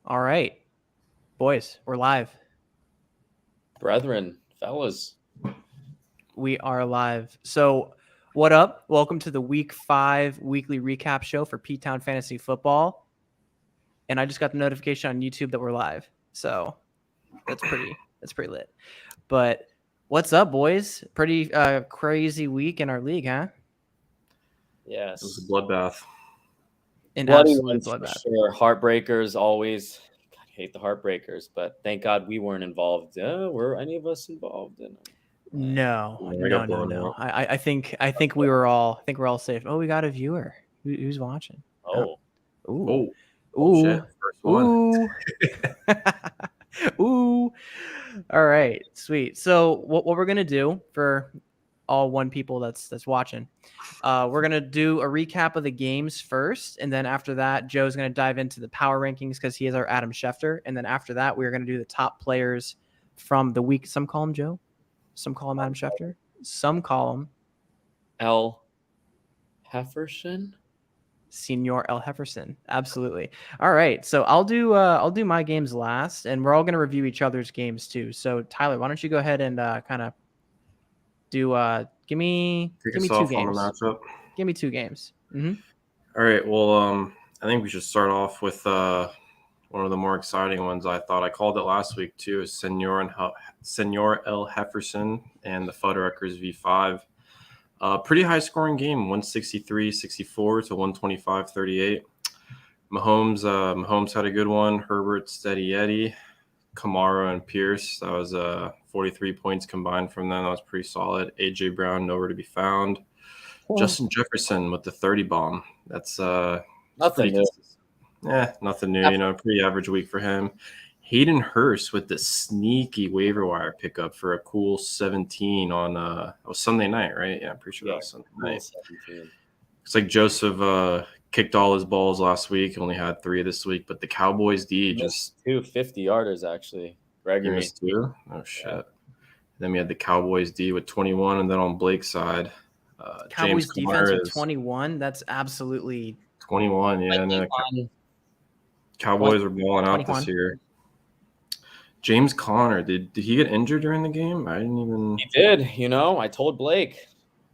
All right, boys, we're live. Brethren, fellas. We are live. So, what up? Welcome to the Week 5 weekly recap show for P-Town Fantasy Football. And I just got the notification on YouTube that we're live. So, that's pretty lit. But what's up, boys? Pretty crazy week in our league, huh? Yes. It was a bloodbath. An Bloody absolute ones for bloodbath. sure. Heartbreakers always. God, I hate the heartbreakers, but thank God we weren't involved. Were any of us involved in it? No. I got blown out. I think we're all safe. Oh, we got a viewer. Who's watching? Oh. Ooh. Oh shit. First one. Ooh. Ooh. All right. Sweet. So what we're gonna do for all one people that's watching, we're gonna do a recap of the games first, and then after that, Joe's gonna dive into the power rankings because he is our Adam Schefter, and then after that, we're gonna do the top players from the week. Some call him Joe, some call him Adam Schefter, some call him L. Hefferson. Senior El Jefferson. Absolutely. All right. So I'll do my games last, and we're all going to review each other's games too. So Tyler, why don't you go ahead and kind of do give me 2 games. On the matchup. Give me 2 games. Mm-hmm. All right. Well, I think we should start off with one of the more exciting ones. I thought I called it last week too. Is Senor El Jefferson and the Fuddruckers V5. Pretty high scoring game, 163-64 to 125-38. Mahomes had a good one. Herbert, Steady Eddie, Kamara, and Pierce. That was 43 points combined from them. That was pretty solid. A.J. Brown, nowhere to be found. Justin Jefferson with the 30 bomb. That's Nothing new. Nothing new. Pretty average week for him. Hayden Hurst with the sneaky waiver wire pickup for a cool 17 on it was Sunday night, right? Yeah, I'm pretty sure that was Sunday night. 17. Looks like Joseph kicked all his balls last week, only had 3 this week, but the Cowboys D just 2 50-yarders actually. Gregory missed 2. Oh shit. Yeah. Then we had the Cowboys D with 21, and then on Blake's side, Cowboys James defense Conner with 21. That's absolutely 21. Yeah, no, Cowboys are balling out 21. this year. James Conner, did he get injured during the game? I didn't even. He did. I told Blake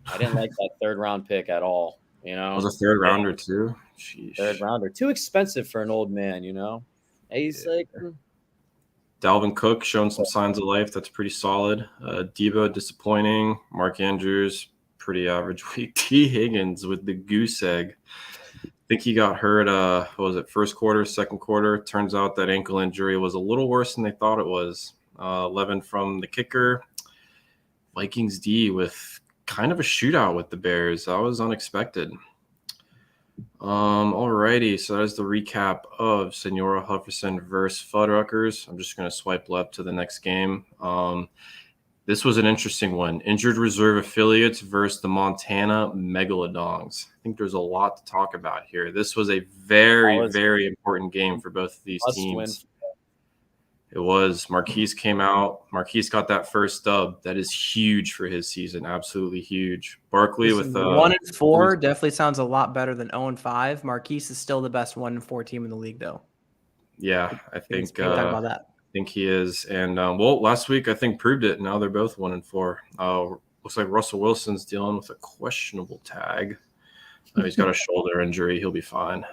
I didn't like that 3rd-round pick at all. It was a 3rd rounder too. Sheesh. 3rd rounder, too expensive for an old man. He's like. Dalvin Cook showing some signs of life. That's pretty solid. Debo disappointing. Mark Andrews pretty average week. T. Higgins with the goose egg. I think he got hurt, what was it, first quarter, second quarter. Turns out that ankle injury was a little worse than they thought it was. 11 from the kicker. Vikings D with kind of a shootout with the Bears. That was unexpected. Alrighty, so that's the recap of Senora Jefferson versus Fuddruckers. I'm just going to swipe left to the next game. This was an interesting one. Injured reserve affiliates versus the Montana Megalodons. I think there's a lot to talk about here. This was a very important game for both of these teams. It was. Marquis came out. Marquis got that first dub. That is huge for his season. Absolutely huge. Barkley with 1-4 definitely sounds a lot better than 0-5. Marquis is still the best 1-4 team in the league, though. Yeah, I think. Talk about that. I think he is. And, last week I think proved it. Now they're both 1-4. Looks like Russell Wilson's dealing with a questionable tag. He's got a shoulder injury. He'll be fine.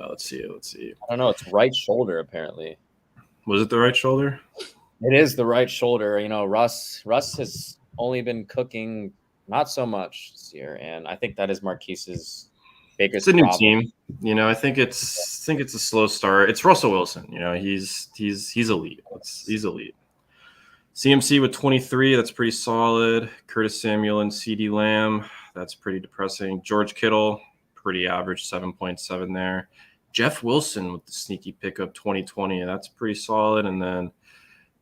Let's see. I don't know. It's right shoulder, apparently. Was it the right shoulder? It is the right shoulder. Russ has only been cooking not so much this year, and I think that is Marquise's biggest problem. It's a new team. I think it's a slow start. It's Russell Wilson. He's elite. He's elite. CMC with 23. That's pretty solid. Curtis Samuel and CeeDee Lamb. That's pretty depressing. George Kittle, pretty average, 7.7 there. Jeff Wilson with the sneaky pickup 2020. That's pretty solid. And then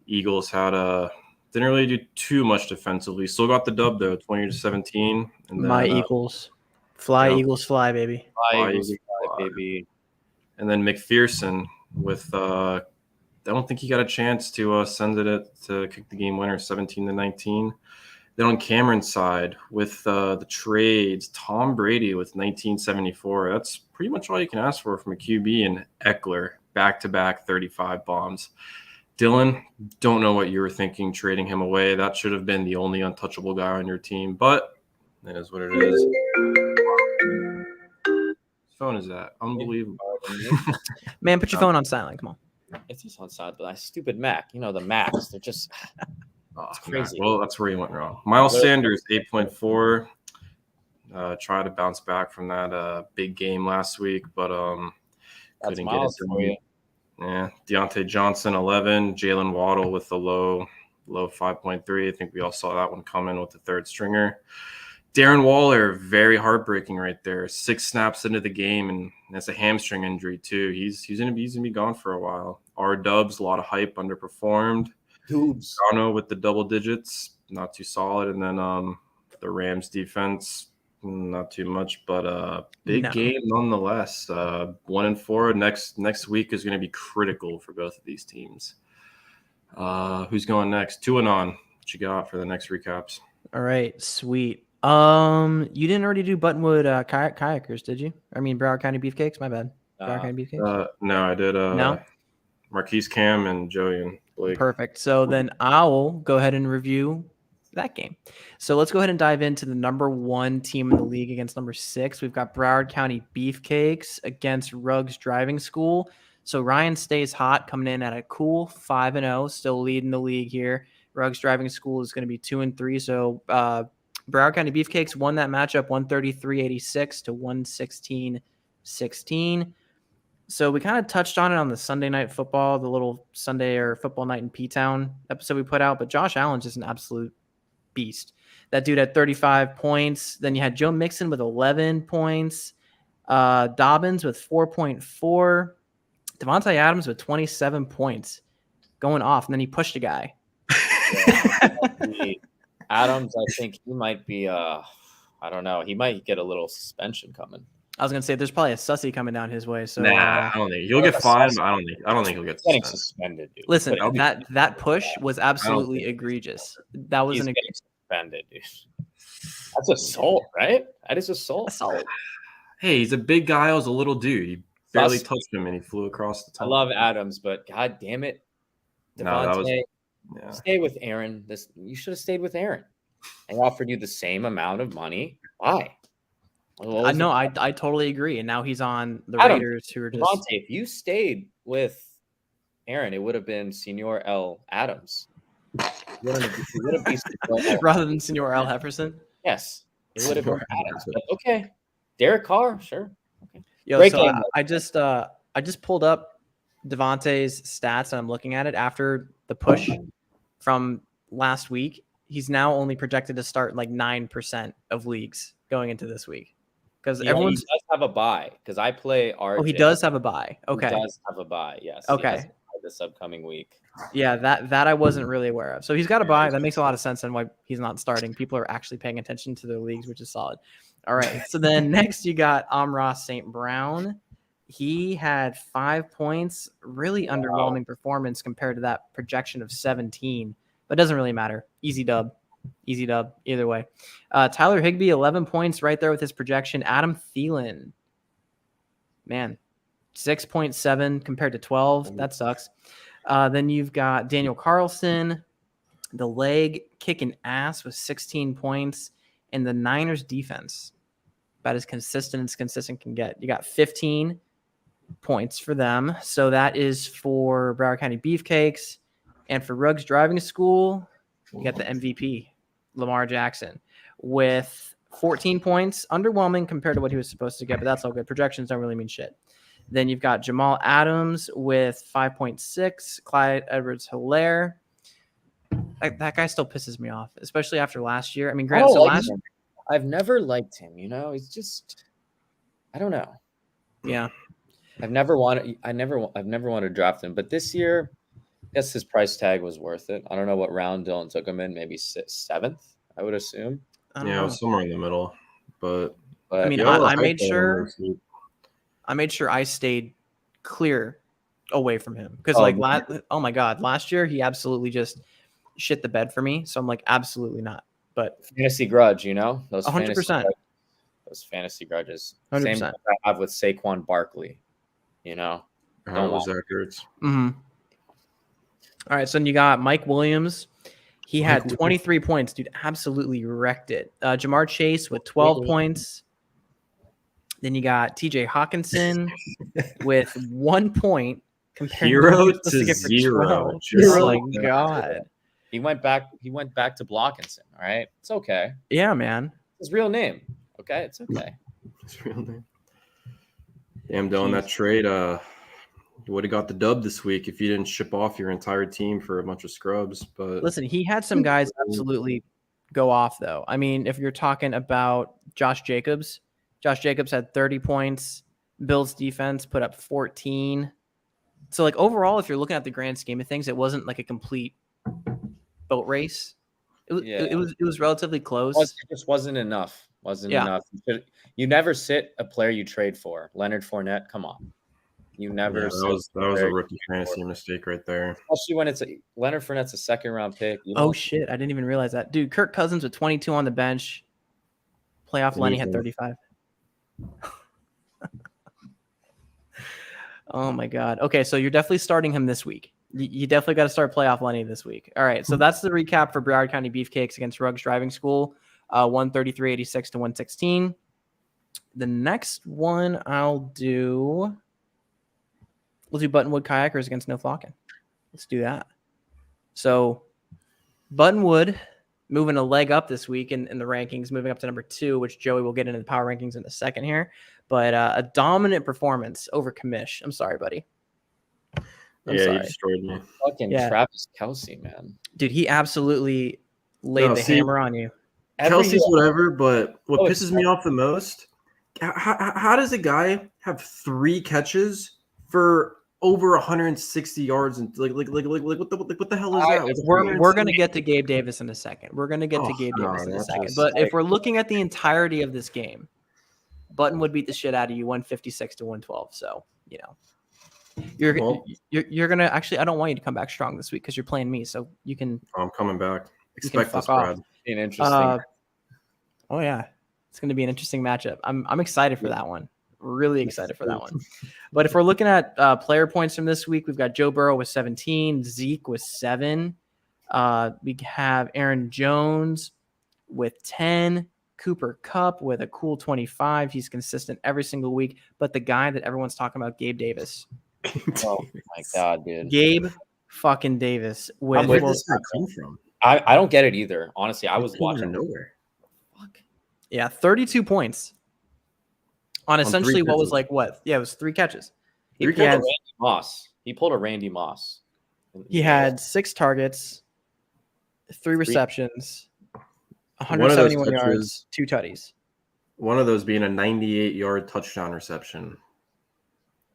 Eagles didn't really do too much defensively. Still got the dub though, 20-17. And then, Eagles. Eagles fly, baby. Eagles fly, baby. And then McPherson with I don't think he got a chance to send it to kick the game winner, 17-19. Then on Cameron's side with the trades, Tom Brady with 1974. That's pretty much all you can ask for from a QB, and Eckler back-to-back 35 bombs. Dylan, don't know what you were thinking trading him away. That should have been the only untouchable guy on your team, but it is what it is. Whose phone is that? Unbelievable. Man, put your phone on silent. Come on. It's just on side, but that stupid Mac. You know, the Macs, they're just it's crazy. Well, that's where you went wrong. Miles Sanders, 8.4. Try to bounce back from that big game last week, but couldn't get it for you. Yeah, Deontay Johnson, 11. Jalen Waddle with the low 5.3. I think we all saw that one coming with the third stringer. Darren Waller, very heartbreaking right there. 6 snaps into the game, and that's a hamstring injury too. He's gonna be gone for a while. R-Dubs, a lot of hype, underperformed. Dubs. Gano with the double digits, not too solid, and then the Rams defense, not too much, but big game nonetheless. 1-4. Next week is going to be critical for both of these teams. Who's going next? 2-on. What you got for the next recaps? All right, sweet. You didn't already do Buttonwood kayakers, did you? I mean, Broward County Beefcakes. My bad. Broward County Beefcakes. No, I did. No. Marquis, Cam, and Joey and Blake. Perfect. So then I'll go ahead and review that game. So let's go ahead and dive into the number 1 team in the league against number 6. We've got Broward County Beefcakes against Ruggs Driving School. So Ryan stays hot, coming in at a cool 5-0, still leading the league here. Ruggs Driving School is going to be 2-3. So Broward County Beefcakes won that matchup 133-86 to 116-16. So we kind of touched on it on the Sunday Night Football, the little Sunday or Football Night in P-Town episode we put out, but Josh Allen's just an absolute beast. That dude had 35 points. Then you had Joe Mixon with 11 points, Dobbins with 4.4, Devontae Adams with 27 points going off, and then he pushed a guy. Adams, I think he might be I don't know, he might get a little suspension coming. I was gonna say there's probably a sussy coming down his way. So I don't think he'll get fined, but I don't think he'll get suspended. Dude. Listen, that push was absolutely egregious. That was getting suspended, dude. That's assault, right? That is assault. Hey, he's a big guy. I was a little dude. He barely touched him, and he flew across the top. I love Adams, but god damn it, Devontae, stay with Aaron. You should have stayed with Aaron. I offered you the same amount of money. Why? No, I totally agree. And now he's on the Raiders, who are just. Devontae, if you stayed with Aaron, it would have been Senor L. Adams. Rather than Senor L. Hefferson? Yes. It would have been Adams. But okay. Derek Carr, sure. Okay. Yo, so I just pulled up Devontae's stats, and I'm looking at it after the push from last week. He's now only projected to start like 9% of leagues going into this week. Because everyone does have a bye. Because I play RJ. Oh, he does have a bye. Okay. He does have a bye. Yes. Okay. This upcoming week. Yeah, that I wasn't really aware of. So he's got a bye. That makes a lot of sense on why he's not starting. People are actually paying attention to their leagues, which is solid. All right. So then next you got Amra St. Brown. He had 5 points. Really underwhelming performance compared to that projection of 17. But it doesn't really matter. Easy dub either way. Tyler Higbee, 11 points right there with his projection. Adam Thielen, man, 6.7 compared to 12. That sucks. Then you've got Daniel Carlson, the leg kicking ass with 16 points, and the Niners defense about as consistent can get. You got 15 points for them. So that is for Broward County Beefcakes. And for Ruggs Driving School, you got the MVP, Lamar Jackson, with 14 points. Underwhelming compared to what he was supposed to get, but that's all good. Projections don't really mean shit. Then you've got Jamal Adams with 5.6. Clyde Edwards-Helaire. That guy still pisses me off, especially after last year. I mean, granted, I've never liked him. You know, he's just, I don't know. Yeah, I've never wanted to draft him, but this year, I guess his price tag was worth it. I don't know what round Dylan took him in, maybe 7th, I would assume. It was somewhere in the middle. But I mean, I made sure I stayed clear away from him because, oh my God, last year he absolutely just shit the bed for me. So I'm like, absolutely not. But fantasy grudge, you know, those 100%. Those fantasy grudges. 100%. Same thing I have with Saquon Barkley, you know. How was Zach Ertz? Mm-hmm. All right, so then you got Mike Williams. He had 23 points, dude. Absolutely wrecked it. Jamar Chase with 12 points. Then you got TJ Hawkinson with 1 point. Hero to 0. Oh my God. He went back to Blockinson. All right. It's okay. Yeah, man. His real name. Okay. It's okay. His real name. Damn, doing that trade. You would have got the dub this week if you didn't ship off your entire team for a bunch of scrubs. But listen, he had some guys absolutely go off, though. I mean, if you're talking about Josh Jacobs had 30 points. Bills defense put up 14. So, like, overall, if you're looking at the grand scheme of things, it wasn't like a complete boat race. It was relatively close. It just wasn't enough. Enough. You never sit a player you trade for. Leonard Fournette, come on. You never. That was a rookie fantasy mistake right there. Especially when Leonard Fournette's a second-round pick. Oh shit! I didn't even realize that, dude. Kirk Cousins with 22 on the bench. Playoff Lenny had 35. Oh my God. Okay, so you're definitely starting him this week. You definitely got to start playoff Lenny this week. All right, so that's the recap for Broward County Beefcakes against Ruggs Driving School, 133-86 to 116. The next one we'll do Buttonwood Kayakers against No Flocking. Let's do that. So Buttonwood moving a leg up this week in the rankings, moving up to number 2, which Joey will get into the power rankings in a second here. But a dominant performance over Commish. I'm sorry, buddy. You destroyed me. Fucking Travis Kelsey, man. Dude, he absolutely laid hammer on you. Kelsey's whatever, but what pisses me off the most, how does a guy have 3 catches for over 160 yards and like what the hell is that? We're gonna get to Gabe Davis in a second. But if we're looking at the entirety of this game, Button would beat the shit out of you 156 to 112. So you're gonna actually. I don't want you to come back strong this week because you're playing me. So you can. I'm coming back. Expect this, Brad. Being interesting. Oh yeah, it's gonna be an interesting matchup. I'm excited for that one. Really excited for that one. But if we're looking at player points from this week, we've got Joe Burrow with 17, Zeke with 7. We have Aaron Jones with 10, Cooper Kupp with a cool 25. He's consistent every single week. But the guy that everyone's talking about, Gabe Davis. Oh my God, dude. Gabe fucking Davis. Where did this guy come from? I don't get it either. Honestly, I was watching nowhere. Fuck. Yeah, 32 points. On essentially what was like what? Yeah, it was 3 catches. He pulled a Randy Moss. He pulled a Randy Moss. He had 6 targets, 3 receptions, 171 yards, 2 tutties. One of those being a 98-yard touchdown reception.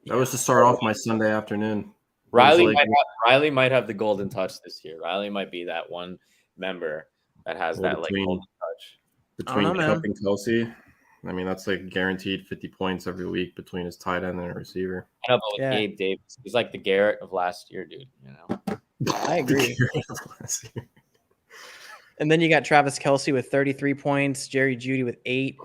That was to start off my Sunday afternoon. Riley might have the golden touch this year. Riley might be that one member that has that golden touch. Between Chubb and Kelsey. I mean, that's like guaranteed 50 points every week between his tight end and a receiver. I know, but with Gabe Davis, he's like the Garrett of last year, dude. I agree. And then you got Travis Kelsey with 33 points, Jerry Jeudy with 8.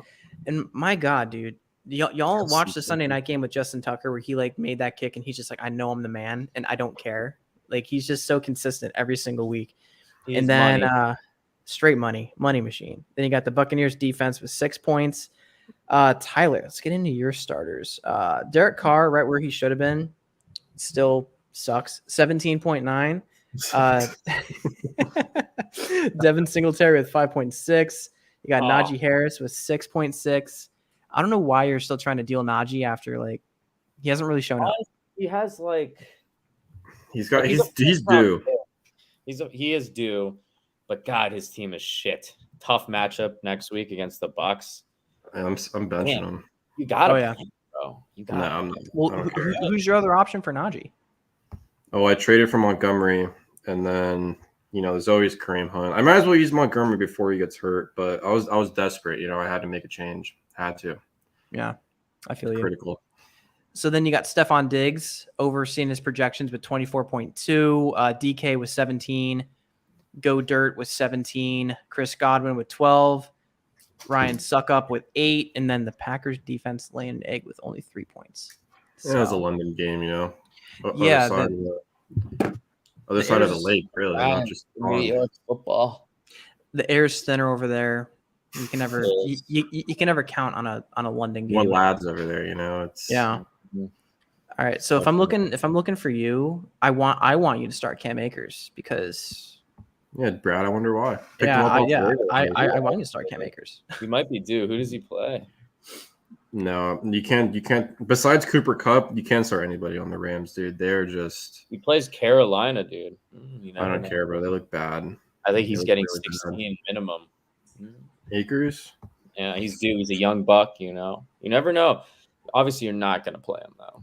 And my God, dude, y'all watched the Sunday night game with Justin Tucker where he made that kick and he's just like, I know I'm the man and I don't care. Like he's just so consistent every single week. And then straight money machine. Then you got the Buccaneers defense with 6 points. Tyler, let's get into your starters. Derek Carr, right where he should have been, still sucks. 17.9. Devin Singletary with 5.6. You got Najee Harris with 6.6. I don't know why you're still trying to deal Najee after he hasn't really shown up. He has he's due. He is due, but God, his team is shit. Tough matchup next week against the Bucs. I'm benching him. You got him, bro. You got him. I'm not. Well, who's your other option for Najee? Oh, I traded for Montgomery, and then there's always Kareem Hunt. I might as well use Montgomery before he gets hurt, but I was desperate. I had to make a change. Had to. Yeah, I feel you. Critical. So then you got Stephon Diggs overseeing his projections with 24.2, DK with 17, Go Dirt with 17, Chris Godwin with 12. Ryan Suckup with 8, and then the Packers defense laying an egg with only 3 points. So, it was a London game, Yeah, other side of the lake, really, not just New York football. the air's thinner over there. You can never you can never count on a London game. One lads over there, it's Yeah. All right. So if I'm looking for you, I want you to start Cam Akers because Brad, I wonder why. I want you to start Cam Akers. He might be due. Who does he play? No, you can't. Besides Cooper Kupp, you can't start anybody on the Rams, dude. They're just. He plays Carolina, dude. I don't care, bro. They look bad. I think he's getting really 16 minimum. Akers? Yeah, he's due. He's a young buck, You never know. Obviously, you're not going to play him, though.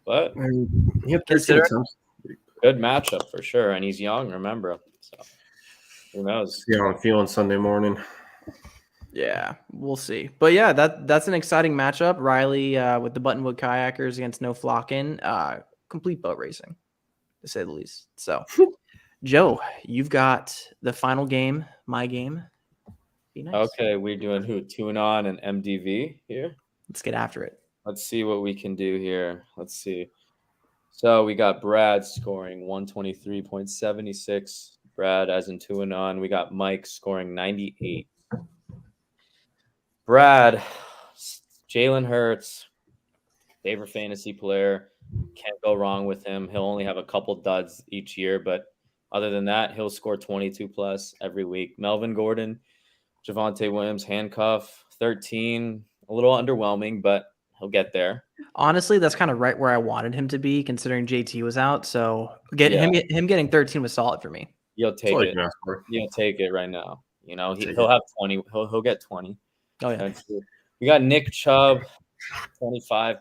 But he had 13 attempts. Good matchup for sure. And he's young, remember. So who knows? Yeah, I'm feeling Sunday morning. Yeah, we'll see. But yeah, that's an exciting matchup. Riley with the Buttonwood Kayakers against No Flockin. Complete boat racing, to say the least. So, Joe, you've got the final game, my game. Be nice. Okay, we're doing who? Tunon and MDV here. Let's get after it. Let's see what we can do here. Let's see. So we got Brad scoring 123.76. Brad as in Tunon. We got Mike scoring 98. Brad, Jalen Hurts, favorite fantasy player. Can't go wrong with him. He'll only have a couple duds each year, but other than that, he'll score 22 plus every week. Melvin Gordon, Javonte Williams, handcuff, 13. A little underwhelming, but he'll get there. Honestly, that's kind of right where I wanted him to be, considering JT was out. So him getting 13 was solid for me. You'll take it. You'll take it right now. He'll have 20. He'll get 20. Oh yeah. We got Nick Chubb, 25,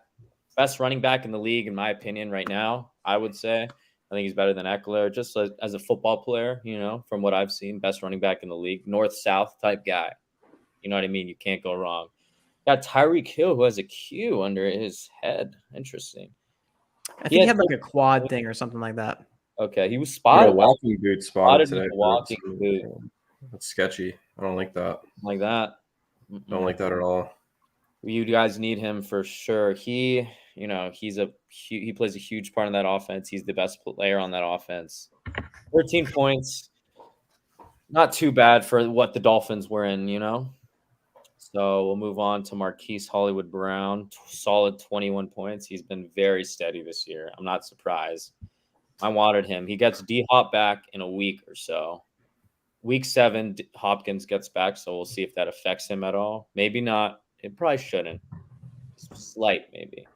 best running back in the league in my opinion right now. I would say I think he's better than Eckler, just as a football player. From what I've seen, best running back in the league, north-south type guy. You know what I mean? You can't go wrong. Got Tyreek Hill, who has a Q under his head. Interesting. I think he had like a quad thing or something like that. Okay, he was spotted. Walking boot spotted today. Walking boot. That's sketchy. I don't like that. Like that. Don't like that at all. You guys need him for sure. He plays a huge part in that offense. He's the best player on that offense. 13 points. Not too bad for what the Dolphins were in, So we'll move on to Marquis Hollywood Brown. Solid 21 points. He's been very steady this year. I'm not surprised. I wanted him. He gets D-Hop back in a week or so. Week 7, Hopkins gets back, so we'll see if that affects him at all. Maybe not. It probably shouldn't. Slight, maybe.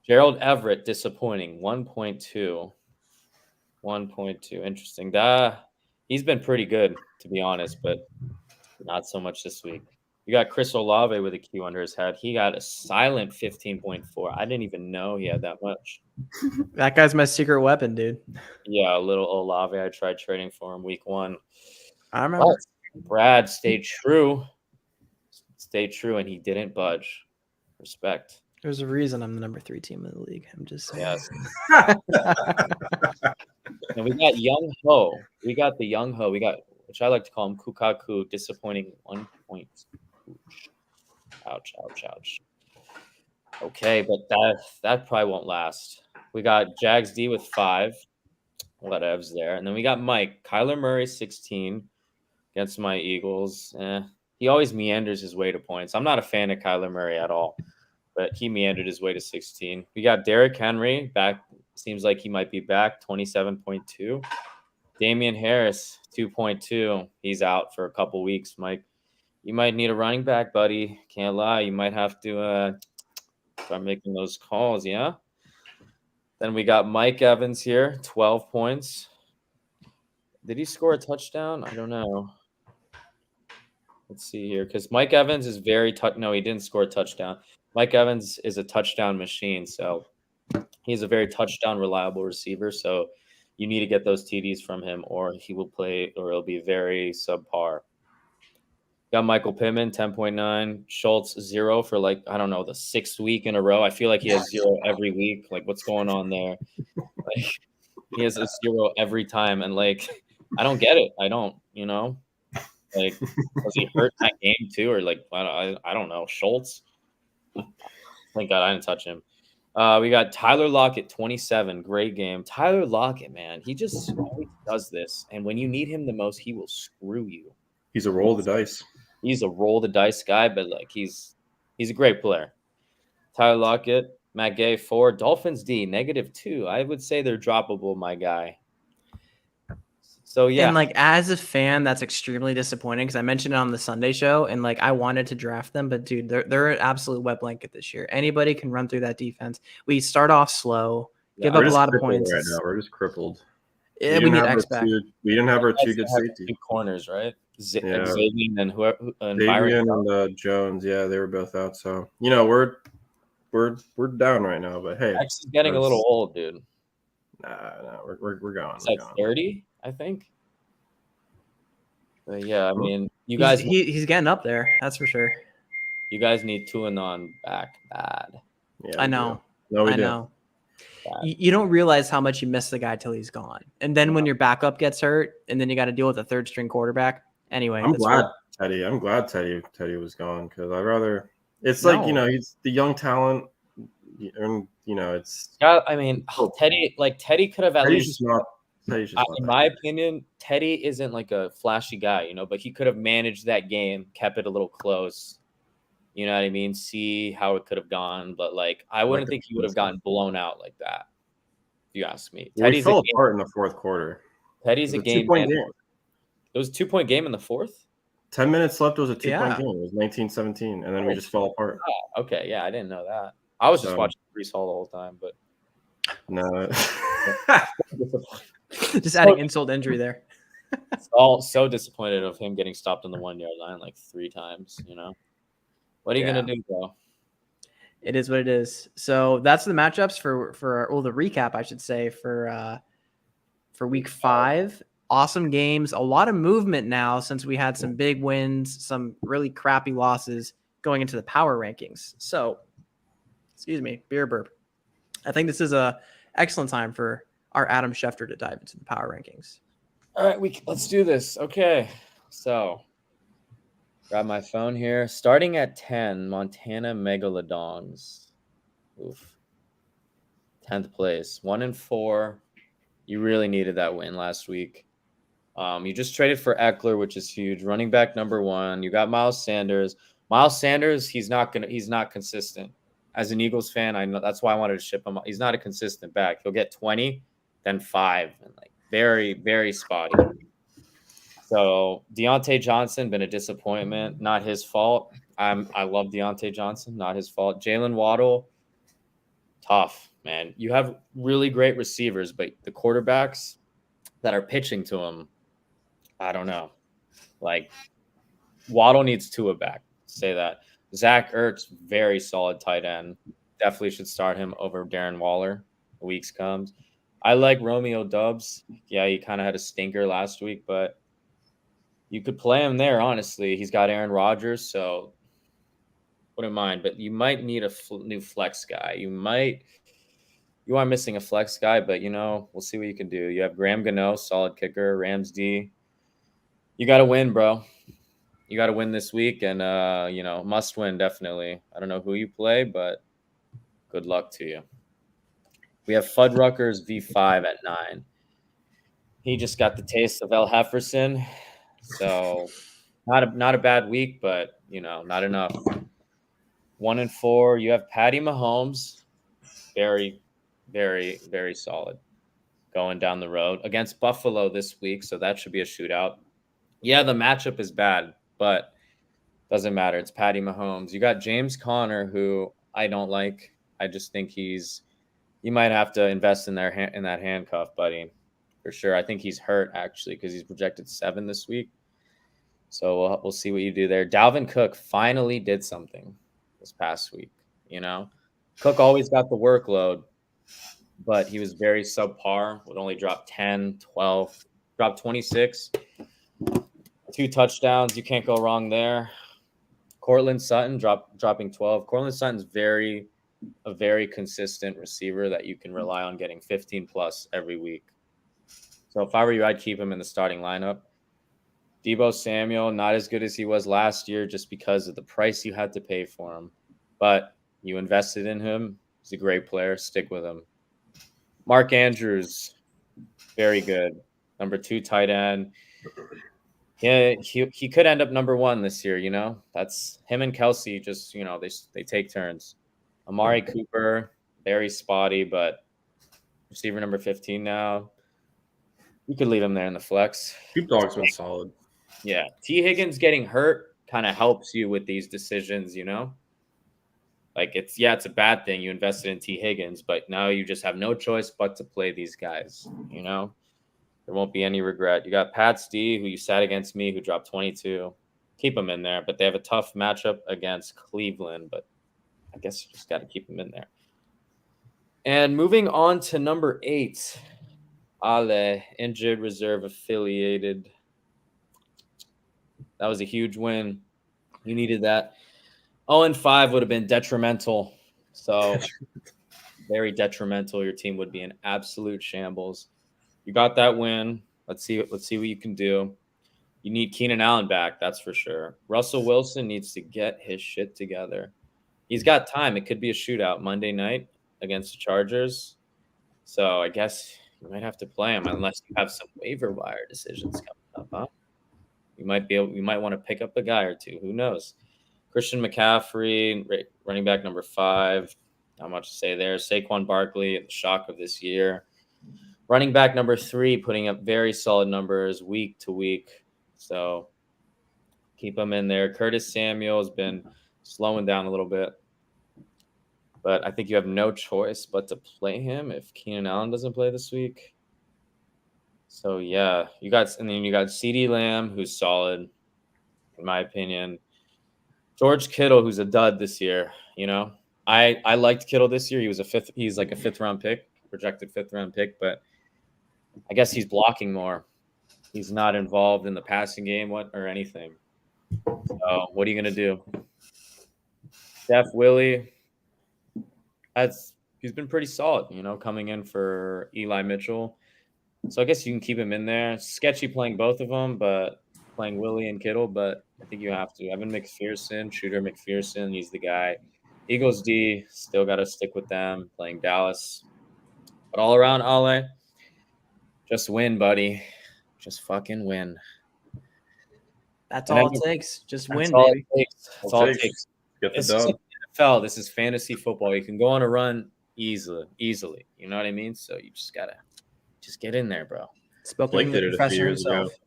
Gerald Everett, disappointing. 1.2. 1.2. Interesting. He's been pretty good, to be honest, but not so much this week. You got Chris Olave with a Q under his head. He got a silent 15.4. I didn't even know he had that much. That guy's my secret weapon, dude. Yeah, a little Olave. I tried trading for him week 1. I remember. But Brad stayed true. And he didn't budge. Respect. There's a reason I'm the number 3 team in the league. I'm just saying. Yes. And we got Young Ho. We got the Young Ho. We got, which I like to call him Kukaku, disappointing 1 point. Ouch. Okay, but that probably won't last. We got Jags D with 5. Whatevs there. And then we got Mike. Kyler Murray, 16 against my Eagles. He always meanders his way to points. I'm not a fan of Kyler Murray at all, but he meandered his way to 16. We got Derrick Henry back. Seems like he might be back, 27.2. Damien Harris, 2.2. He's out for a couple weeks, Mike. You might need a running back, buddy. Can't lie. You might have to start making those calls, yeah? Then we got Mike Evans here, 12 points. Did he score a touchdown? I don't know. Let's see here, because Mike Evans is very no, he didn't score a touchdown. Mike Evans is a touchdown machine, so he's a very touchdown reliable receiver. So you need to get those TDs from him, or he will play, or it'll be very subpar. Got Michael Pittman, 10.9. Schultz, 0 for the 6th week in a row. I feel like he has 0 every week. What's going on there? He has a 0 every time, and I don't get it. I don't, was he hurt that game too, or I don't know. Schultz. Thank God I didn't touch him. We got Tyler Lockett, 27. Great game. Tyler Lockett, man, he just always does this. And when you need him the most, he will screw you. He's a roll of the dice. He's a roll the dice guy, but like he's a great player. Tyler Lockett, Matt Gay, 4. Dolphins D, -2. I would say they're droppable, my guy. So yeah, And like as a fan, that's extremely disappointing because I mentioned it on the Sunday show, and like I wanted to draft them, but dude, they're an absolute wet blanket this year. Anybody can run through that defense. We start off slow, give up a lot of points. Right now, we're just crippled. Yeah, we need X back. We didn't have our two good safety corners, right? Yeah. Xavier and whoever, and Byron and Jones. Yeah, they were both out. So we're down right now. But hey, X is getting a little old, dude. Nah, we're going. It's like 30, I think. But yeah, I mean, you guys. He's getting up there. That's for sure. You guys need Tuanon back bad. Yeah, I know. No, we I know. You don't realize how much you miss the guy till he's gone, and then when your backup gets hurt, and then you got to deal with a third string quarterback. Anyway, I'm glad Teddy was gone because I rather. It's like he's the young talent, and it's. Yeah, I mean, Teddy could have at least. In my opinion, Teddy isn't like a flashy guy, but he could have managed that game, kept it a little close. You know what I mean? See how it could have gone, but like I wouldn't think he would have gotten blown out like that. If you ask me, Teddy's fell apart in the fourth quarter. Teddy's a game. 2-point game. It was a 2-point game in the fourth. 10 minutes left. It was a 2-point game. It was 19-17, and then we just fell apart. Oh, okay, yeah, I didn't know that. I was just watching Breece Hall the whole time, but no. Just adding insult to injury there. So disappointed of him getting stopped on the 1-yard line like 3 times. What are you gonna do, bro? It is what it is. So that's the matchups for the recap, I should say, for week 5. Awesome games, a lot of movement now since we had some big wins, some really crappy losses going into the power rankings. So, excuse me, beer burp. I think this is a excellent time for our Adam Schefter to dive into the power rankings. All right, let's do this. Okay, so grab my phone here. Starting at 10, Montana Megalodons. Oof. 10th place, 1-4. You really needed that win last week. You just traded for Eckler, which is huge. Running back number 1. You got Miles Sanders. Miles Sanders, he's not consistent. As an Eagles fan, I know that's why I wanted to ship him. He's not a consistent back. He'll get 20, then 5, and like very, very spotty. So Deontay Johnson, been a disappointment. Not his fault. I love Deontay Johnson. Not his fault. Jalen Waddle, tough, man. You have really great receivers, but the quarterbacks that are pitching to him, I don't know. Like Waddle needs Tua back. Say that. Zach Ertz, very solid tight end. Definitely should start him over Darren Waller. The weeks comes. I like Romeo Doubs. Yeah, he kind of had a stinker last week, but you could play him there, honestly. He's got Aaron Rodgers, so wouldn't mind. But you might need a new flex guy. You are missing a flex guy, but, we'll see what you can do. You have Graham Gano, solid kicker, Rams D. You got to win, bro. You got to win this week, and, must win, definitely. I don't know who you play, but good luck to you. We have Fuddruckers V5 at 9. He just got the taste of El Hefferson. So not a bad week, but, not enough. 1-4. You have Paddy Mahomes. Very, very, very solid going down the road against Buffalo this week. So that should be a shootout. Yeah, the matchup is bad, but doesn't matter. It's Paddy Mahomes. You got James Conner, who I don't like. I just think you might have to invest in that handcuff, buddy, for sure. I think he's hurt, actually, because he's projected 7 this week. So we'll see what you do there. Dalvin Cook finally did something this past week, Cook always got the workload, but he was very subpar. Would only drop 10, 12, drop 26. 2 touchdowns. You can't go wrong there. Cortland Sutton dropping 12. Cortland Sutton's a very consistent receiver that you can rely on getting 15 plus every week. So if I were you, I'd keep him in the starting lineup. Debo Samuel, not as good as he was last year just because of the price you had to pay for him. But you invested in him. He's a great player. Stick with him. Mark Andrews, very good. Number 2 tight end. Yeah, he could end up number 1 this year, That's him and Kelsey just, they take turns. Amari Cooper, very spotty, but receiver number 15 now. You could leave him there in the flex. Scoop Dog's been solid. Yeah. T. Higgins getting hurt kind of helps you with these decisions, Like it's a bad thing you invested in T. Higgins, but now you just have no choice but to play these guys, There won't be any regret. You got Pat Stee, who you sat against me, who dropped 22. Keep him in there, but they have a tough matchup against Cleveland, but I guess you just got to keep him in there. And moving on to number 8, Ale, injured reserve affiliated. That was a huge win. You needed that. 0-5 would have been detrimental. So very detrimental. Your team would be in absolute shambles. You got that win. Let's see what you can do. You need Keenan Allen back, that's for sure. Russell Wilson needs to get his shit together. He's got time. It could be a shootout Monday night against the Chargers. So I guess you might have to play him unless you have some waiver wire decisions coming up, huh? You might want to pick up a guy or two. Who knows? Christian McCaffrey, running back number 5. Not much to say there. Saquon Barkley, the shock of this year. Running back number 3, putting up very solid numbers week to week. So keep him in there. Curtis Samuel has been slowing down a little bit. But I think you have no choice but to play him if Keenan Allen doesn't play this week. So, yeah. You got CeeDee Lamb, who's solid, in my opinion. George Kittle, who's a dud this year, I liked Kittle this year. He's like a 5th-round pick, projected 5th-round pick, but I guess he's blocking more. He's not involved in the passing game or anything. So what are you going to do? Jeff Willie, he's been pretty solid, coming in for Eli Mitchell. So I guess you can keep him in there. Sketchy playing both of them, but playing Willie and Kittle, but I think you have to. Evan McPherson, Shooter McPherson, he's the guy. Eagles D, still got to stick with them, playing Dallas. But all around, Ale, just win, buddy. Just fucking win. That's all it takes. Just win, all baby. That's all it takes. Get the This dub. is NFL. This is fantasy football. You can go on a run easily. You know what I mean? So you just got to get in there, bro. Spoken Blake from the did it a few professor years ago. himself.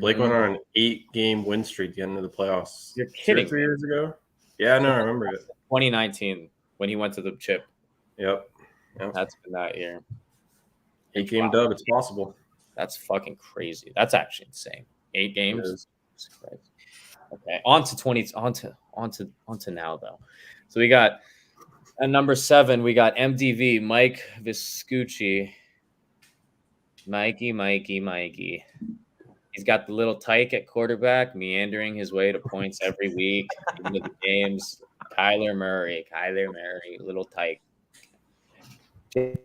Blake went on an 8-game win streak at the end of the playoffs. You're kidding. 3 years ago? Yeah, no, I remember it. 2019 when he went to the chip. Yep. That's been that year. 8-game dub. It's possible. That's fucking crazy. That's actually insane. 8 games. It is. Okay, on to now though. So we got at number 7, we got MDV Mike Vescucci. Mikey. He's got the little tyke at quarterback, meandering his way to points every week into the games. Kyler Murray, little tyke.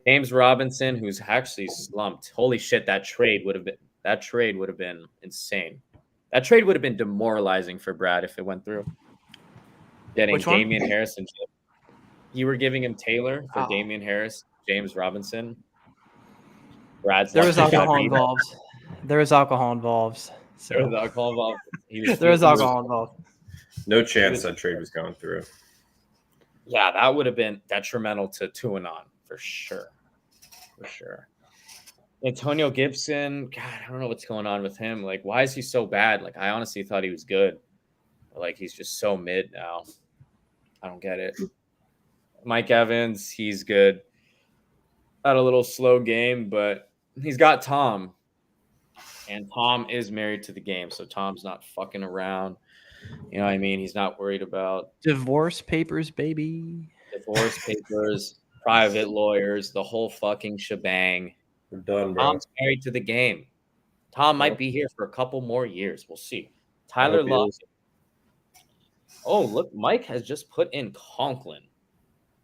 James Robinson, who's actually slumped. Holy shit, that trade would have been insane. That trade would have been demoralizing for Brad if it went through. Getting Which one? Damien Harris and you were giving him Taylor for Damien Harris, James Robinson. There was alcohol involved. There was alcohol involved. So. There was alcohol involved. There was alcohol involved. No chance that trade was going through. Yeah, that would have been detrimental to Tuanon for sure. Antonio Gibson, God, I don't know what's going on with him. Like, why is he so bad? Like, I honestly thought he was good. But, like, he's just so mid now. I don't get it. Mike Evans, he's good. Had a little slow game, but he's got Tom. And Tom is married to the game, so Tom's not fucking around. You know what I mean? He's not worried about divorce papers, baby. Divorce papers, private lawyers, the whole fucking shebang. We're done, bro. Tom's married to the game. Tom might be here for a couple more years. We'll see. Tyler Lockett. Oh, look, Mike has just put in Conklin.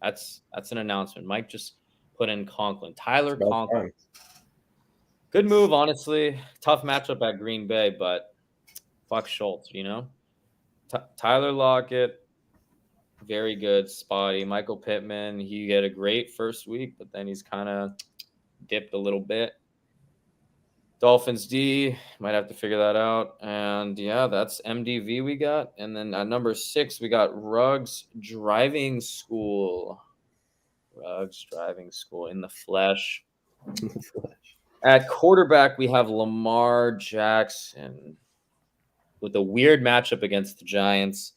That's an announcement. Mike just put in Conklin. Tyler Conklin. Good move, honestly. Tough matchup at Green Bay, but fuck Schultz, you know? Tyler Lockett, very good, spotty. Michael Pittman, he had a great first week, but then he's kind of dipped a little bit. Dolphins D, might have to figure that out. And yeah, that's MDV we got. And then at number 6, we got Ruggs Driving School. Ruggs Driving School in the flesh. At quarterback, we have Lamar Jackson with a weird matchup against the Giants.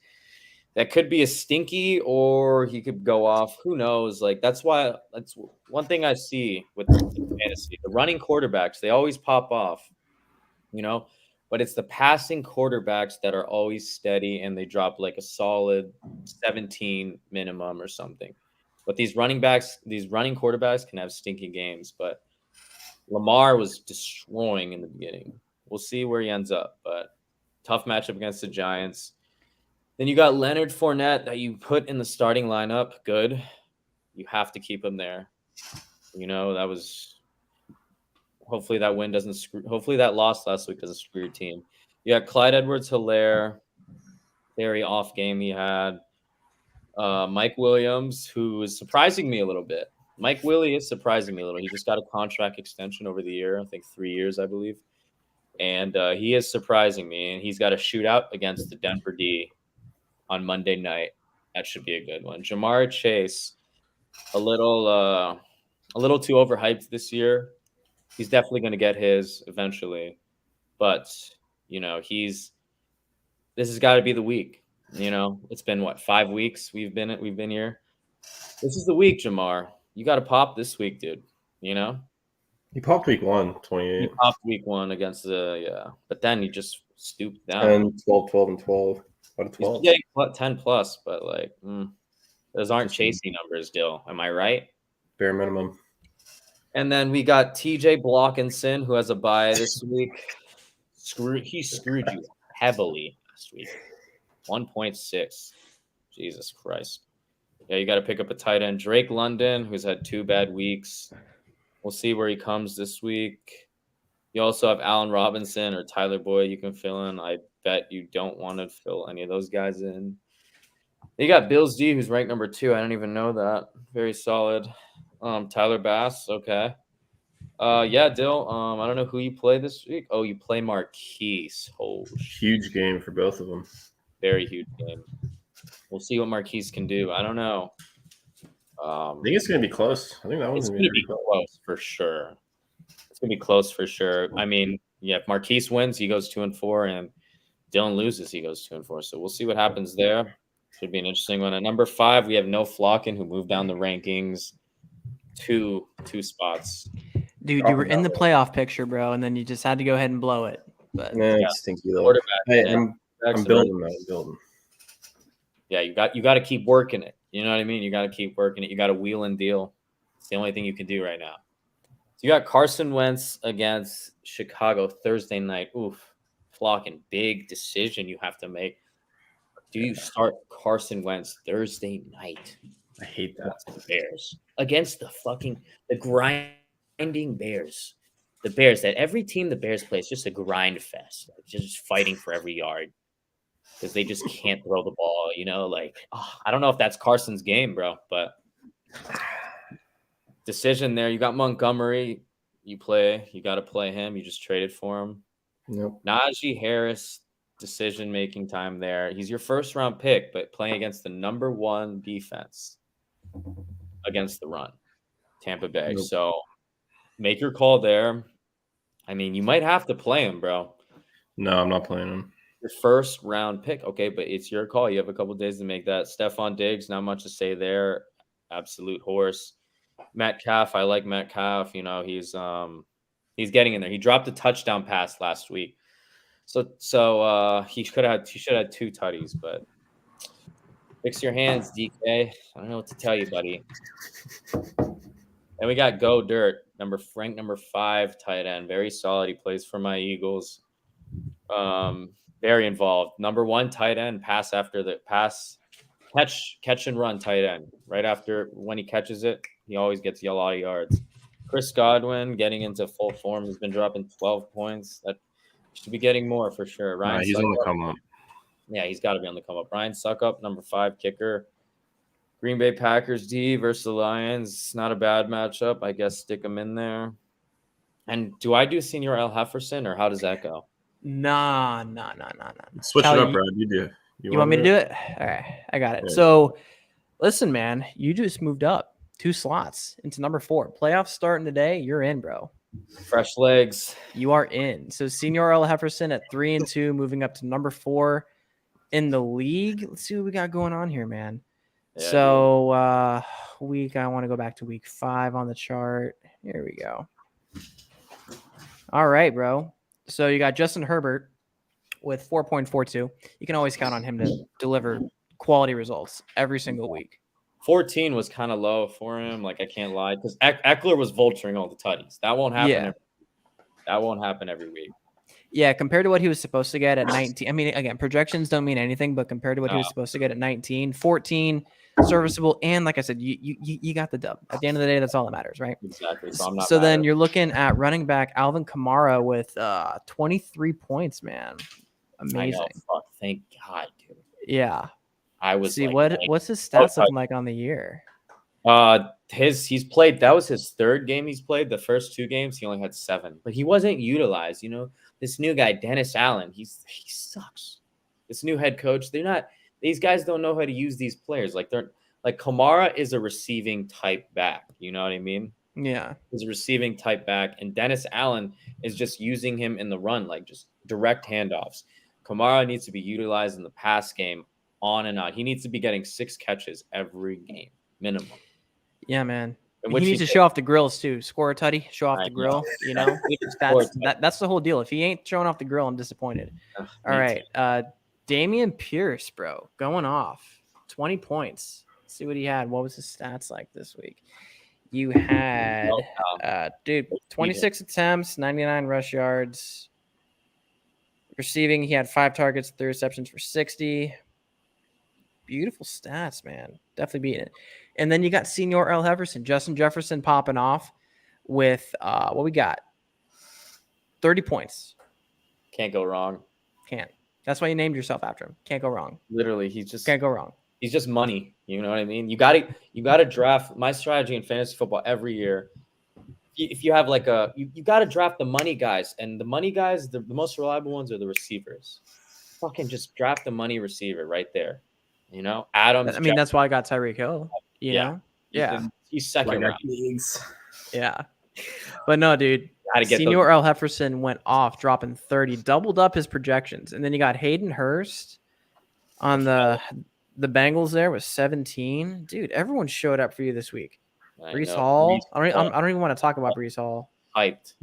That could be a stinky, or he could go off. Who knows? Like that's one thing I see with fantasy. The running quarterbacks, they always pop off, but it's the passing quarterbacks that are always steady and they drop like a solid 17 minimum or something. But these running quarterbacks can have stinky games. But Lamar was destroying in the beginning. We'll see where he ends up, but tough matchup against the Giants. Then you got Leonard Fournette that you put in the starting lineup. Good. You have to keep him there. That was hopefully that win doesn't screw. Hopefully that loss last week doesn't screw your team. You got Clyde Edwards-Helaire. Very off game he had. Mike Williams, who is surprising me a little bit. Mike Willie is surprising me a little. He just got a contract extension over the year. I think 3 years, I believe. And he is surprising me. And he's got a shootout against the Denver D on Monday night. That should be a good one. Jamar Chase, a little too overhyped this year. He's definitely going to get his eventually, but this has got to be the week. It's been 5 weeks we've been here. This is the week, Jamar. You got to pop this week, dude. He popped week 1, 28. He popped week 1 against but then he just stooped down. 10, 12, 12, and 12. Out of 12. He's getting 10 plus, but those aren't chasing numbers, Dill. Am I right? Bare minimum. And then we got TJ Blockinson, who has a bye this week. He screwed you heavily last week. 1.6. Jesus Christ. Yeah, you got to pick up a tight end. Drake London, who's had 2 bad weeks. We'll see where he comes this week. You also have Allen Robinson or Tyler Boyd you can fill in. I bet you don't want to fill any of those guys in. You got Bills D, who's ranked number 2. I don't even know that. Very solid. Tyler Bass, okay. Yeah, Dill. I don't know who you play this week. Oh, you play Marquis. Oh, huge game for both of them. Very huge game. We'll see what Marquis can do. I don't know. I think it's going to be close. I think that one's going to be close for sure. It's going to be close for sure. I mean, yeah, if Marquis wins, he goes 2-4, and Dylan loses, he goes 2-4. So we'll see what happens there. Should be an interesting one. At number 5, we have No Flockin, who moved down the rankings two spots. Dude, you were in the playoff picture, bro, and then you just had to go ahead and blow it. But it's stinky though. Hey, I'm building that. I'm building. Yeah, you got to keep working it. You know what I mean? You got to keep working it. You got to wheel and deal. It's the only thing you can do right now. So you got Carson Wentz against Chicago Thursday night. Oof, Flockin, big decision you have to make. Do you start Carson Wentz Thursday night? I hate that. The Bears against the grinding Bears. The Bears, that every team the Bears play is just a grind fest. Just fighting for every yard because they just can't throw the ball. I don't know if that's Carson's game, bro, but decision there. You got Montgomery. You got to play him. You just traded for him. Nope. Najee Harris. Decision-making time there. He's your first-round pick, but playing against the number 1 defense against the run, Tampa Bay. Nope. So make your call there. I mean, you might have to play him, bro. No, I'm not playing him. Your first-round pick. Okay, but it's your call. You have a couple days to make that. Stephon Diggs, not much to say there. Absolute horse. Metcalf, I like Metcalf. He's getting in there. He dropped a touchdown pass last week. So he should have had 2 tutties, but fix your hands, DK. I don't know what to tell you, buddy. And we got Go Dirt, number 5 tight end, very solid. He plays for my Eagles. Very involved. Number 1 tight end, catch and run tight end. Right after when he catches it, he always gets a lot of yards. Chris Godwin getting into full form. He's been dropping 12 points. That should be getting more for sure. He's on the come up. Yeah, he's got to be on the come up. Ryan Suckup, number 5 kicker. Green Bay Packers D versus the Lions. Not a bad matchup. I guess stick them in there. And do I do Senior L. Hefferson, or how does that go? Nah. Switch Cal, it up, Brad. You do. You want me to do it? All right, I got it. Yeah. So, listen, man, you just moved up 2 slots into number 4. Playoffs starting today. You're in, bro. Fresh legs. You are in. So, Senior L. Hefferson at 3-2, moving up to number 4 in the league. Let's see what we got going on here, man. Yeah, So, I want to go back to week 5 on the chart. Here we go. All right, bro. So you got Justin Herbert with 4.42. You can always count on him to deliver quality results every single week. 14 was kind of low for him. Like, I can't lie, because Eckler was vulturing all the tutties. That won't happen. That won't happen every week. Yeah, compared to what he was supposed to get at 19. I mean, again, projections don't mean anything, but compared to what he was supposed to get at 19, 14, serviceable, and like I said, you got the dub. At the end of the day, that's all that matters, right? Exactly. So I'm not. So then you're looking at running back Alvin Kamara with 23 points, man. Amazing. I know, fuck, thank God, dude. Yeah. I was see like, what's his stats looking like on the year? He's played. That was his 3rd game he's played. The first 2 games he only had 7, but he wasn't utilized. You know, this new guy Dennis Allen, he sucks. This new head coach, these guys don't know how to use these players. Like, they're like, Kamara is a receiving type back. You know what I mean? Yeah, he's a receiving type back, and Dennis Allen is just using him in the run, like just direct handoffs. Kamara needs to be utilized in the pass game on and on. He needs to be getting 6 catches every game minimum. Yeah, man. He needs to show off the grills too. Score a tutty, show off the grill. You know, that's the whole deal. If he ain't showing off the grill, I'm disappointed. All right, Damien Pierce, bro, going off 20 points. Let's see what he had. What was his stats like this week? You had, 26 attempts, 99 rush yards. Receiving, he had 5 targets, 3 receptions for 60. Beautiful stats, man. Definitely beating it. And then you got Senior L. Jefferson, Justin Jefferson popping off with what we got? 30 points. Can't go wrong. Can't. That's why you named yourself after him. Can't go wrong. Literally, can't go wrong. He's just money. You know what I mean? You got to draft. My strategy in fantasy football every year, if you have like you got to draft the money guys, and the money guys, the most reliable ones are the receivers. Fucking just draft the money receiver right there. You know, Adams. I mean, that's why I got Tyreek Hill. You know? Yeah. He's second round. Yeah. But no, dude. Senior L. Jefferson went off, dropping 30, doubled up his projections. And then you got Hayden Hurst on the Bengals there with 17. Dude, everyone showed up for you this week. Breece Hall. I don't even want to talk about Breece Hall. Hyped.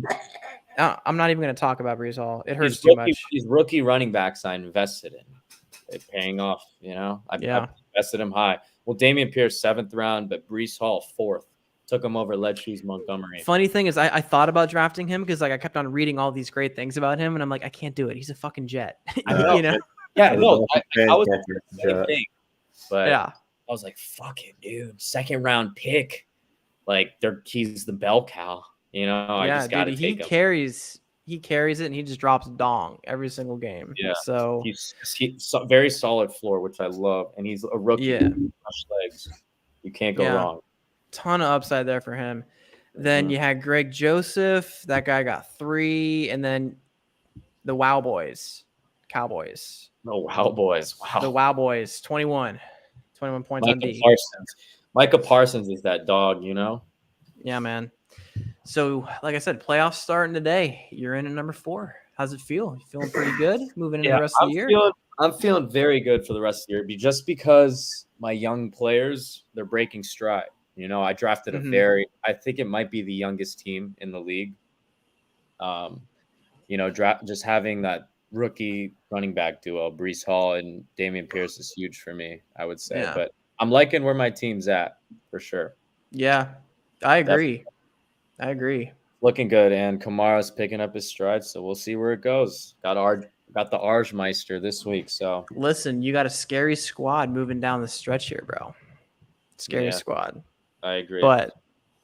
I'm not even going to talk about Breece Hall. It hurts too much. These rookie running backs I invested in. They're paying off, you know. I invested him high. Well, Damien Pierce, 7th round, but Breece Hall, 4th. Took him over Lead Shoes Montgomery. Funny thing is, I thought about drafting him because like I kept on reading all these great things about him, and I'm like, I can't do it. He's a fucking jet. You know? Yeah, no, I was the same thing. But yeah, I was like, fuck it, dude. 2nd round pick. Like he's the bell cow. You know, I just gotta take him. He carries it and he just drops dong every single game. Yeah. So he's very solid floor, which I love. And he's a rookie. Yeah. Legs. You can't go wrong. Ton of upside there for him. Then you had Greg Joseph. That guy got 3. And then the Wow Boys, Cowboys. Oh, Wow Boys. Wow. The Wow Boys, 21 points on D. Micah Parsons is that dog, you know? Yeah, man. So, like I said, playoffs starting today. You're in at number 4. How's it feel? You feeling pretty good moving into the rest of the year? I'm feeling very good for the rest of the year, just because my young players, they're breaking stride. You know, I drafted I think it might be the youngest team in the league. You know, just having that rookie running back duo, Breece Hall and Damien Pierce, is huge for me, I would say. Yeah. But I'm liking where my team's at for sure. Yeah, I agree. Looking good, and Kamara's picking up his stride, so we'll see where it goes. Got the Arjmeister this week, so listen, you got a scary squad moving down the stretch here, bro. Scary squad. I agree. But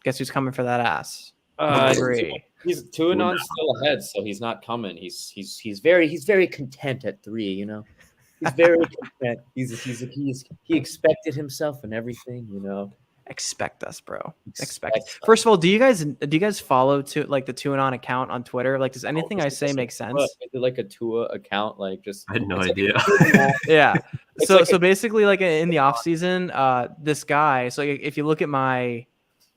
guess who's coming for that ass? He's 2-0 still ahead, so he's not coming. He's very content at 3, you know. He's very content. He expected himself and everything, Expect us, bro. Expect Expect us. First of all, do you guys follow the TuneOn account on Twitter? Like, does anything I say make sense? Is it like a Tua account? Like, just I had no it's like idea. Yeah. It's So like so basically, like in the off season, this guy. So if you look at my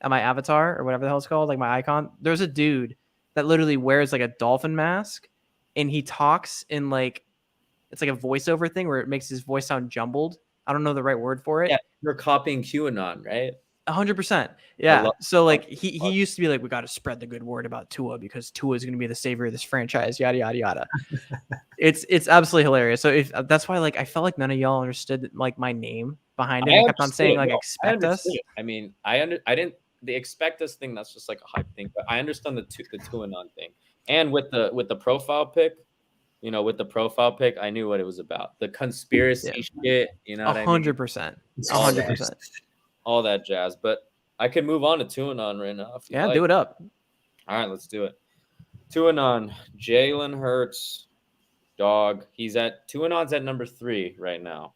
avatar or whatever the hell it's called, like my icon, there's a dude that literally wears like a dolphin mask, and he talks in like it's like a voiceover thing where it makes his voice sound jumbled. I don't know the right word for it. yeah, you're copying QAnon, right? 100%. Yeah. love- So like he used to be like, we got to spread the good word about Tua because Tua is going to be the savior of this franchise. Yada yada yada. It's absolutely hilarious. So if that's why like I felt like none of y'all understood like my name behind it. I kept on saying like expect us. I mean, I didn't the expect us thing. That's just like a hype thing, but I understand the QAnon thing, and with the profile pic. With the profile pic, I knew what it was about. The conspiracy shit, you know what I mean? 100%. 100%. All that jazz. But I could move on to TuneOn right now. Yeah, like. Do it up. All right, let's do it. TuneOn, Jalen Hurts, dog. TuneOn's at number 3 right now.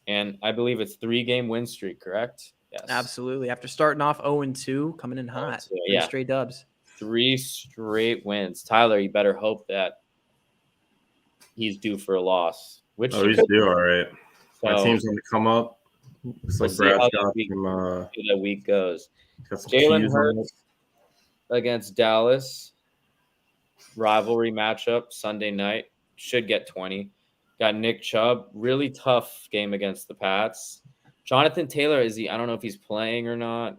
And I believe it's 3-game win streak, correct? Yes. Absolutely. After starting off 0-2, coming in hot. 3 straight dubs. 3 straight wins. Tyler, you better hope that he's due for a loss. He's due, all right. So, my team's going to come up. Looks like Brad's got that week goes. Jalen Hurts against Dallas. Rivalry matchup Sunday night. Should get 20. Got Nick Chubb. Really tough game against the Pats. Jonathan Taylor, I don't know if he's playing or not.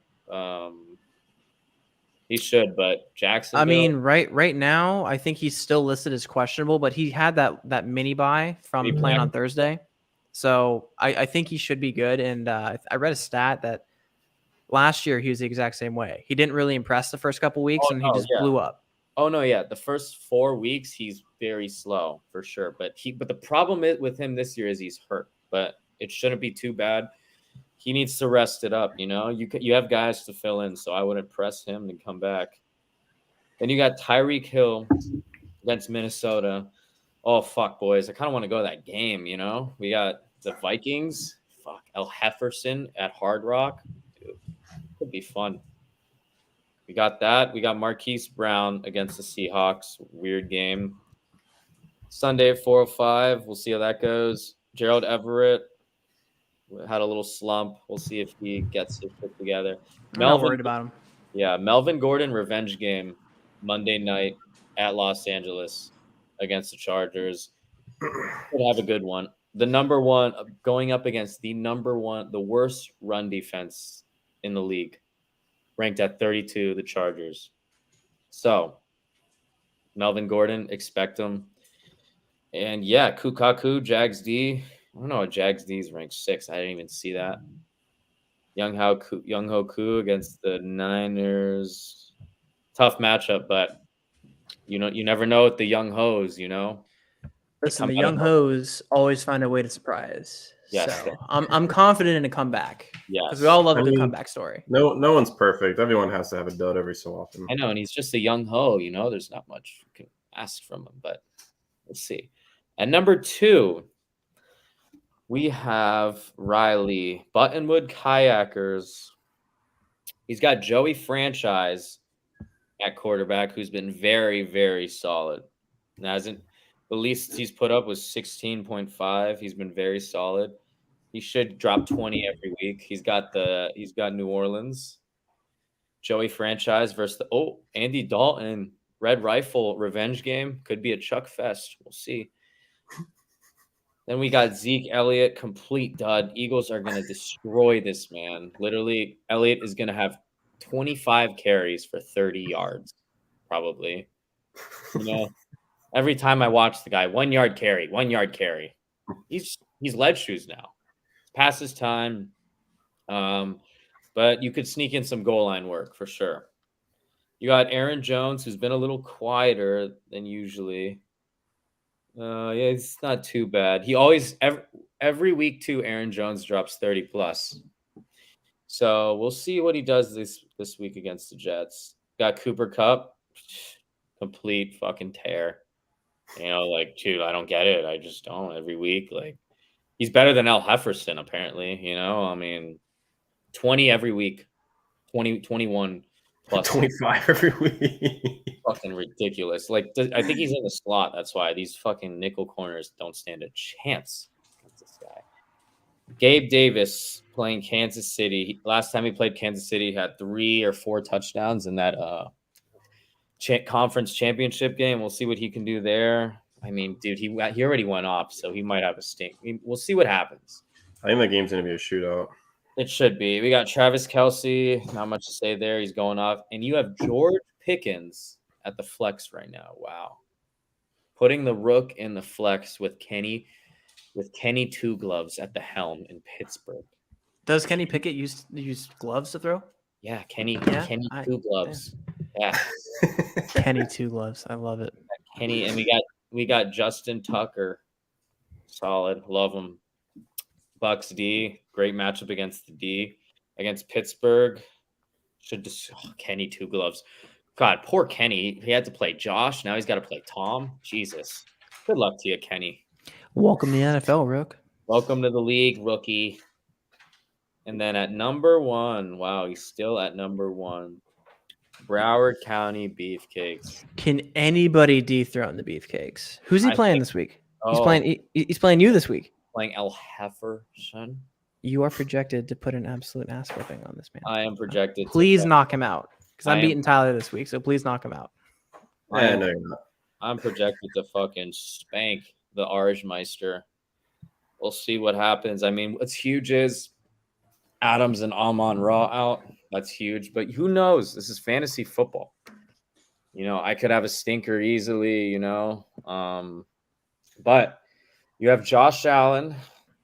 He should, but Jackson. I mean, right now, I think he's still listed as questionable, but he had that mini bye from playing on Thursday. So I think he should be good. And I read a stat that last year he was the exact same way. He didn't really impress the first couple weeks, and he just blew up. Oh no, yeah. The first 4 weeks he's very slow for sure. But the problem with him this year is he's hurt. But it shouldn't be too bad. He needs to rest it up, You have guys to fill in, so I wouldn't press him to come back. Then you got Tyreek Hill against Minnesota. Oh, fuck, boys. I kind of want to go to that game, We got the Vikings. Fuck, El Jefferson at Hard Rock. Dude, could be fun. We got that. We got Marquise Brown against the Seahawks. Weird game. Sunday at 4:05. We'll see how that goes. Gerald Everett had a little slump. We'll see if he gets it put together. I'm not worried about him. Yeah, Melvin Gordon revenge game Monday night at Los Angeles against the Chargers. Could have a good one. The number one going up against the worst run defense in the league, ranked at 32, the Chargers. So, Melvin Gordon, expect him. And yeah, Kukaku, Jags D. I don't know what Jags D is ranked 6. I didn't even see that. Young Ho Koo against the Niners. Tough matchup, but you never know with the Young Hoes, Listen, the Young Hoes always find a way to surprise. Yes. So I'm confident in a comeback. Yeah. Because we all love a good comeback story. No one's perfect. Everyone has to have a dud every so often. I know, and he's just a young ho, there's not much you can ask from him, but we'll see. At number 2, we have Riley, Buttonwood Kayakers. He's got Joey Franchise at quarterback, who's been very, very solid. The least he's put up was 16.5. He's been very solid. He should drop 20 every week. He's got New Orleans. Joey Franchise versus Andy Dalton. Red Rifle revenge game. Could be a Chuck Fest. We'll see. Then we got Zeke Elliott, complete dud. Eagles are going to destroy this man. Literally, Elliott is going to have 25 carries for 30 yards, probably. Every time I watch the guy, 1 yard carry, 1 yard carry. He's lead shoes now. Past his time. But you could sneak in some goal line work for sure. You got Aaron Jones, who's been a little quieter than usually. Yeah, it's not too bad. He always every week too, Aaron Jones drops 30 plus. So we'll see what he does this week against the Jets. Got Cooper Kupp, complete fucking tear. Dude, I don't get it. I just don't every week. He's better than Al Hefferson, apparently. You know, I mean, 20 every week, 20, 21 plus. 25 every week. Fucking ridiculous. Like, I think he's in the slot. That's why these fucking nickel corners don't stand a chance against this guy. Gabe Davis playing Kansas City. Last time he played Kansas City, he had 3 or 4 touchdowns in that conference championship game. We'll see what he can do there. I mean, dude, he already went off, so he might have a stink. We'll see what happens. I think that game's going to be a shootout. It should be. We got Travis Kelsey. Not much to say there. He's going off. And you have George Pickens at the flex right now. Wow. Putting the rook in the flex with Kenny Two Gloves at the helm in Pittsburgh. Does Kenny Pickett use gloves to throw? Yeah, Kenny Oh, Two Gloves. Yeah. Kenny Two Gloves. I love it. Kenny, and we got Justin Tucker. Solid. Love him. Bucks D. Great matchup against the D. Against Pittsburgh. Kenny Two Gloves. God, poor Kenny. He had to play Josh. Now he's got to play Tom. Jesus. Good luck to you, Kenny. Welcome to the NFL, Rook. Welcome to the league, rookie. And then at number 1, wow, he's still at number 1. Broward County Beefcakes. Can anybody dethrone the Beefcakes? Who's he playing this week? He's playing you this week. Playing El Hefferson. You are projected to put an absolute ass whipping on this man. I am projected. Please knock him out, because I'm beating Tyler this week. So please knock him out. Yeah, no, you're not. I'm projected to fucking spank the Arjmeister. We'll see what happens. I mean, what's huge is Adams and Amon-Ra out. That's huge. But who knows? This is fantasy football. You know, I could have a stinker easily, you know. But you have Josh Allen,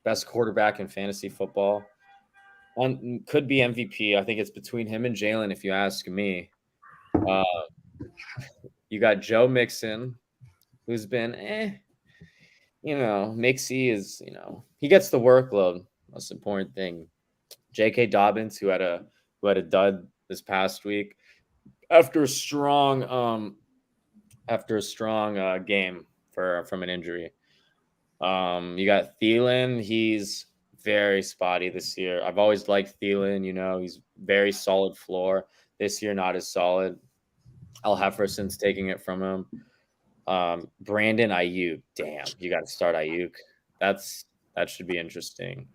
best quarterback in fantasy football. Could be MVP. I think it's between him and Jalen, if you ask me. You got Joe Mixon, who's been, you know, Mixie is, you know, he gets the workload. Most important thing. J.K. Dobbins, who had a dud this past week after a strong game from an injury. You got Thielen. He's very spotty this year. I've always liked Thielen. You know, he's very solid floor. This year, not as solid. Al Hefferson's taking it from him. Brandon Ayuk. Damn, you got to start Ayuk. That should be interesting.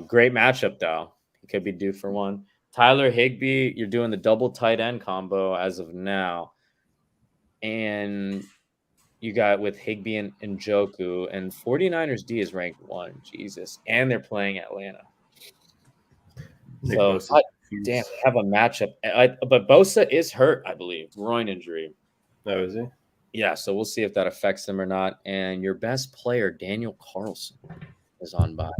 Great matchup, though. He could be due for one. Tyler Higbee, you're doing the double tight end combo as of now. And you got with Higbee and Njoku, and 49ers D is ranked 1. Jesus. And they're playing Atlanta. So, damn, we have a matchup. But Bosa is hurt, I believe. Groin injury. Oh, is he? Yeah, so we'll see if that affects him or not. And your best player, Daniel Carlson, is on bye.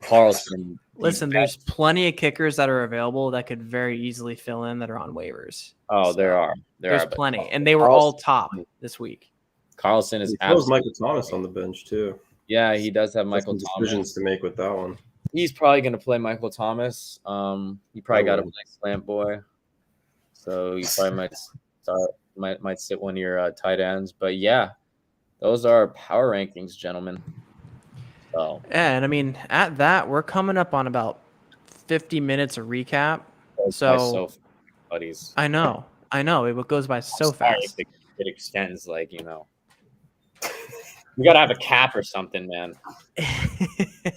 Carlson. Listen, there's plenty of kickers that are available that could very easily fill in that are on waivers. Oh, so there are. There's plenty. And they were all top this week. Carlson is absolutely. Michael Thomas on the bench, too. Yeah, he does have Michael Thomas. Decisions to make with that one. He's probably going to play Michael Thomas. He probably got a nice slant boy. So you probably might sit one of your tight ends. But, yeah, those are power rankings, gentlemen. So. Yeah, and I mean, at that, we're coming up on about 50 minutes of recap. So buddies. I know. It goes by so fast. It extends, like, you know. We got to have a cap or something, man.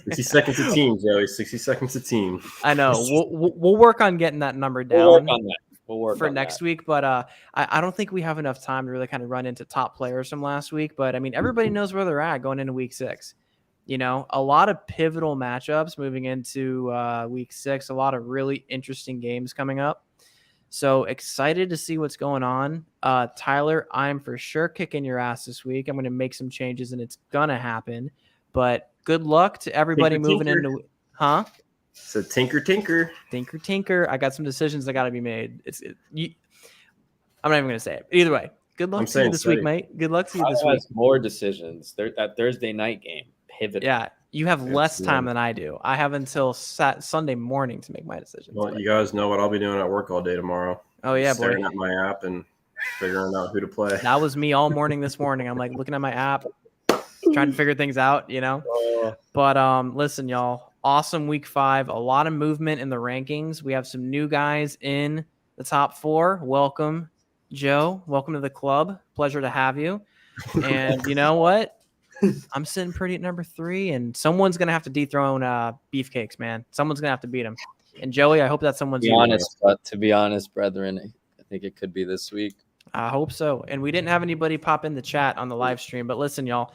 60 seconds a team, Joey. 60 seconds a team. I know. We'll work on getting that number down. We'll work on that. We'll work for next week, but I don't think we have enough time to really kind of run into top players from last week. But I mean, everybody knows where they're at going into week 6. You know, a lot of pivotal matchups moving into week 6. A lot of really interesting games coming up. So excited to see what's going on. Tyler, I'm for sure kicking your ass this week. I'm going to make some changes, and it's going to happen. But good luck to everybody moving into – huh? So tinker. Tinker. I got some decisions that got to be made. I'm not even going to say it. Either way, good luck to you this week, mate. Good luck to you this week. More decisions. That Thursday night game. Pivot. Yeah, you have less time than I do. I have until Sunday morning to make my decisions. Well, you guys know what I'll be doing at work all day tomorrow. Oh, yeah, staring at my app and figuring out who to play. That was me all morning this morning. I'm like looking at my app. trying to figure things out, But listen, y'all, awesome week 5. A lot of movement in the rankings. We have some new guys in the top 4. Welcome, Joe. Welcome to the club. Pleasure to have you. And you know what? I'm sitting pretty at number 3, and someone's gonna have to dethrone Beefcakes, man. Someone's gonna have to beat him. And Joey, I hope that someone's to be honest, brethren, I think it could be this week. I hope so. And we didn't have anybody pop in the chat on the live stream, but listen, y'all,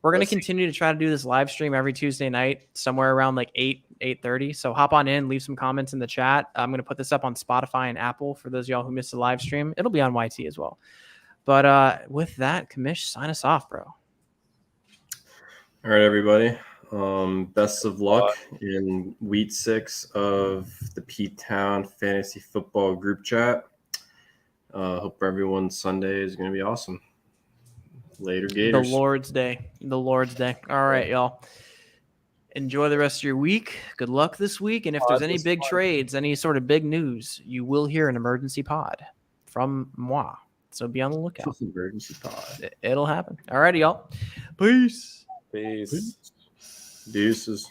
we're going to continue to try to do this live stream every Tuesday night, somewhere around like 8:30. So hop on in, leave some comments in the chat. I'm going to put this up on Spotify and Apple for those of y'all who missed the live stream. It'll be on YT as well. But with that, Kamish, sign us off, bro. All right, everybody. Best of luck in week 6 of the P-Town Fantasy Football group chat. Hope everyone's Sunday is going to be awesome. Later, Gators. The Lord's Day. All right, y'all. Enjoy the rest of your week. Good luck this week. And if there's any big trades, any sort of big news, you will hear an emergency pod from moi. So be on the lookout. Emergency pod. It'll happen. All righty, y'all. Peace. Peace. Deuces.